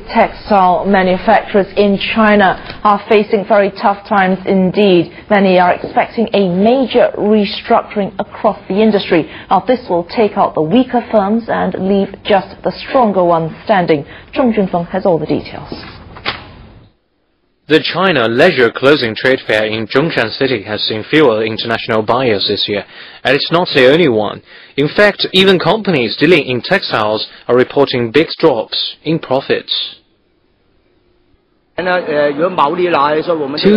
Textile manufacturers in China are facing very tough times indeed. Many are expecting a major restructuring across the industry. Now, this will take out the weaker firms and leave just the stronger ones standing. Zhong Junfeng has all the details. The China Leisure Clothing Trade Fair in Zhongshan City has seen fewer international buyers this year, and it's not the only one. In fact, even companies dealing in textiles are reporting big drops in profits. 2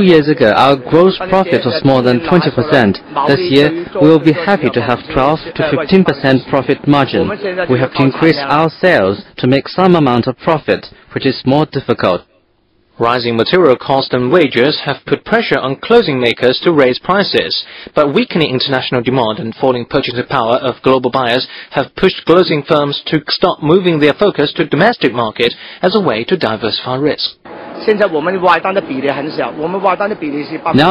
years ago, our gross profit was more than 20%. This year, we will be happy to have 12 to 15% profit margin. We have to increase our sales to make some amount of profit, which is more difficult. Rising material costs and wages have put pressure on clothing makers to raise prices, but weakening international demand and falling purchasing power of global buyers have pushed clothing firms to start moving their focus to domestic market as a way to diversify risk. Now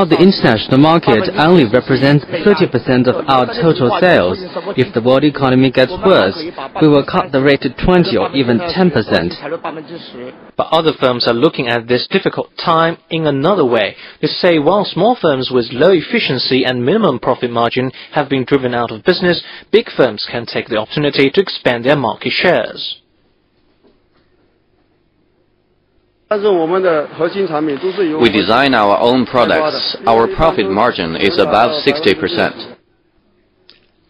the international market only represents 30% of our total sales. If the world economy gets worse, we will cut the rate to 20 or even 10%. But other firms are looking at this difficult time in another way. They say while small firms with low efficiency and minimum profit margin have been driven out of business, big firms can take the opportunity to expand their market shares. We design our own products. Our profit margin is above 60%.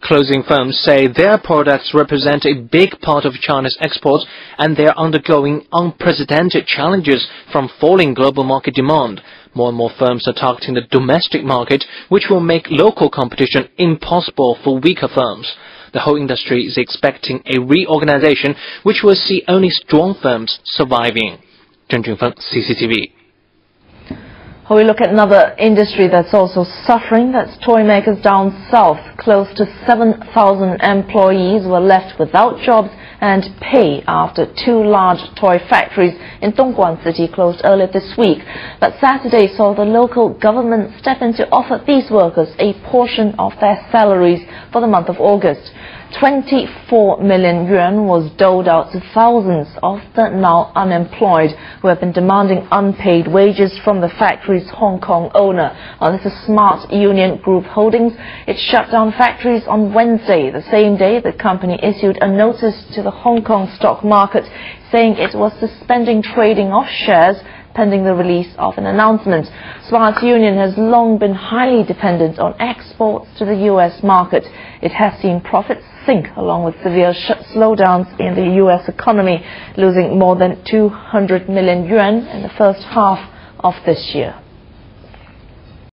Clothing firms say their products represent a big part of China's exports, and they are undergoing unprecedented challenges from falling global market demand. More and more firms are targeting the domestic market, which will make local competition impossible for weaker firms. The whole industry is expecting a reorganization, which will see only strong firms surviving. Zheng Junfeng, CCTV. We look at another industry that's also suffering. That's toy makers down south. Close to 7,000 employees were left without jobs and pay after 2 large toy factories in Dongguan City closed earlier this week. But Saturday saw the local government step in to offer these workers a portion of their salaries for the month of August. 24 million yuan was doled out to thousands of the now unemployed who have been demanding unpaid wages from the factory's Hong Kong owner. This is Smart Union Group Holdings. It shut down factories on Wednesday, the same day the company issued a notice to the Hong Kong stock market saying it was suspending trading of shares pending the release of an announcement. Smart Union has long been highly dependent on exports to the U.S. market. It has seen profits sink along with severe slowdowns in the U.S. economy, losing more than 200 million yuan in the first half of this year.